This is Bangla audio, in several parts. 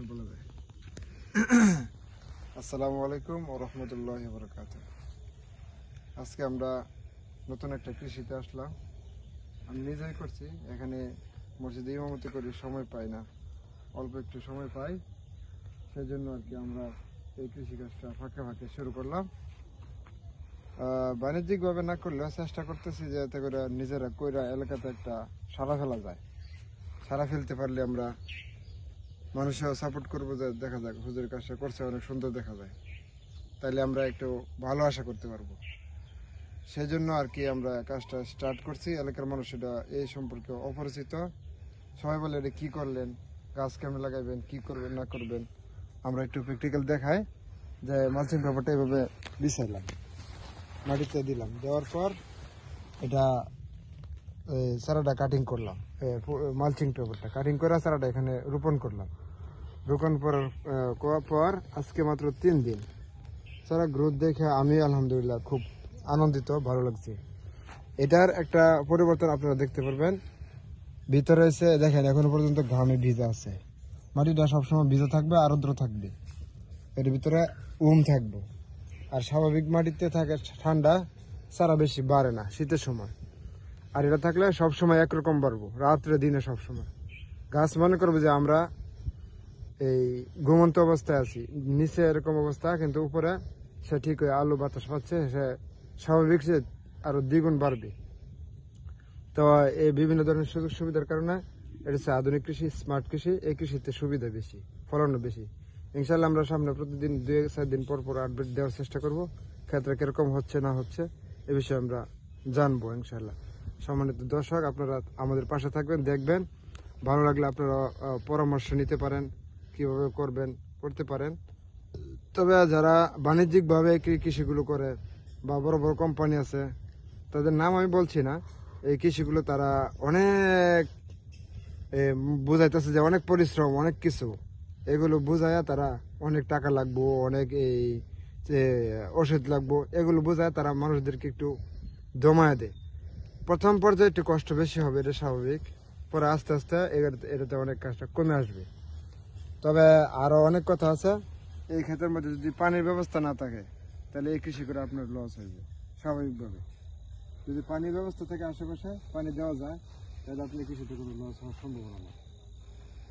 বলা যায়। আসসালামু আলাইকুম ওয়া রাহমাতুল্লাহি ওয়া বারাকাতুহু। আজকে আমরা নতুন একটা কৃষিতে আসলাম। আমি নিজেই করছি, এখানে মসজিদে ইমামতি করি, সময় পাই না, অল্প একটু সময় পাই, সেই জন্য আর কি আমরা এই কৃষিকাজটা ফাঁকে ফাঁকে শুরু করলাম। বাণিজ্যিকভাবে না করলেও চেষ্টা করতেছি যে এতে করে নিজেরা কইরা এলাকাতে একটা সাড়া ফেলা যায়। সাড়া ফেলতে পারলে আমরা মানুষও সাপোর্ট করবো, যে দেখা যাক হুজুরের কাজটা করছে, অনেক সুন্দর দেখা যায়, তাইলে আমরা একটু ভালো আশা করতে পারবো। সেই জন্য আর কি আমরা কাজটা স্টার্ট করছি। এলাকার মানুষ এটা এই সম্পর্কে অপরিচিত, সবাই বলে এটা কী করলেন, গাছ কেমন লাগাইবেন, কী করবেন না করবেন। আমরা একটু প্র্যাকটিক্যাল দেখাই যে মালচিং পেপারটা এভাবে বিছাইলাম, মাটিতে দিলাম, দেওয়ার পর এটা চারাটা কাটিং করলাম, মালচিং পেপারটা কাটিং করে চারাটা এখানে রোপণ করলাম। রোপণ করার পর আজকে মাত্র 3 দিন, চারা গ্রোথ দেখে আমি আলহামদুলিল্লাহ খুব আনন্দিত, ভালো লাগছে। এটার একটা পরিবর্তন আপনারা দেখতে পারবেন। ভিতরে এসে দেখেন এখনো পর্যন্ত ঘামে ভিজা আছে, মাটিটা সবসময় ভিজা থাকবে, আর্দ্র থাকবে, এর ভিতরে থাকবে। আর স্বাভাবিক মাটিতে থাকে ঠান্ডা, চারা বেশি বাড়ে না শীতের সময়। আর এটা থাকলে সবসময় একরকম বাড়বো, রাত্রে দিনে সবসময়। গাছ মনে করবে যে আমরা এই ঘুমন্ত অবস্থায় আছি, নিচে এরকম অবস্থা, কিন্তু উপরে সে ঠিক হয়ে আলো বাতাস পাচ্ছে, সে স্বাভাবিক সে আরো দ্বিগুণ বাড়বে। তো এই বিভিন্ন ধরনের সুযোগ সুবিধার কারণে এটা হচ্ছে আধুনিক কৃষি, স্মার্ট কৃষি। এই কৃষিতে সুবিধা বেশি, ফলনও বেশি। ইনশাল্লাহ আমরা সামনে প্রতিদিন 2-4 দিন পর পর আপডেট দেওয়ার চেষ্টা করব, ক্ষেত্রে কিরকম হচ্ছে না হচ্ছে এ বিষয়ে আমরা জানবো ইনশাল্লাহ। সম্মানিত দর্শক, আপনারা আমাদের পাশে থাকবেন, দেখবেন, ভালো লাগলে আপনারা পরামর্শ নিতে পারেন, কিভাবে করতে পারেন। তবে যারা বাণিজ্যিকভাবে কৃষিগুলো করে বা বড় বড় কোম্পানি আছে, তাদের নাম আমি বলছি না, এই কৃষিগুলো তারা অনেক বুঝাইতেছে যে অনেক পরিশ্রম, অনেক কিছু, এগুলো বুঝায়া তারা অনেক টাকা লাগবো, অনেক এই যে ওষুধ লাগবো, এগুলো বুঝায় তারা মানুষদেরকে একটু জমায়া দেয়। প্রথম পর্যায়ে একটু কষ্ট বেশি হবে, এটা স্বাভাবিক, পরে আস্তে আস্তে এটাতে অনেক কাজটা কমে আসবে। তবে আরো অনেক কথা আছে। এই ক্ষেতের মধ্যে যদি পানির ব্যবস্থা না থাকে, তাহলে এই কৃষি করে আপনার লস হইবে স্বাভাবিকভাবে। যদি পানির ব্যবস্থা থেকে আশেপাশে পানি দেওয়া যায়, তাহলে আপনি কৃষিতে কোনো লস হওয়ার সম্ভাবনা না।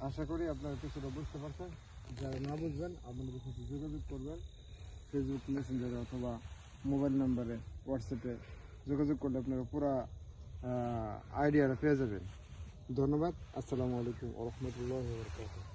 আশা করি আপনারা কিছুটা বুঝতে পারছেন। যারা না বুঝবেন আপনাদের সাথে যোগাযোগ করবেন, ফেসবুক মেসেঞ্জারে অথবা মোবাইল নাম্বারে, হোয়াটসঅ্যাপে যোগাযোগ করলে আপনারা পুরো আইডিয়াটা পেয়ে যাবেন। ধন্যবাদ। আসসালামু আলাইকুম ওয়া রাহমাতুল্লাহি ওয়া বারাকাতুহু।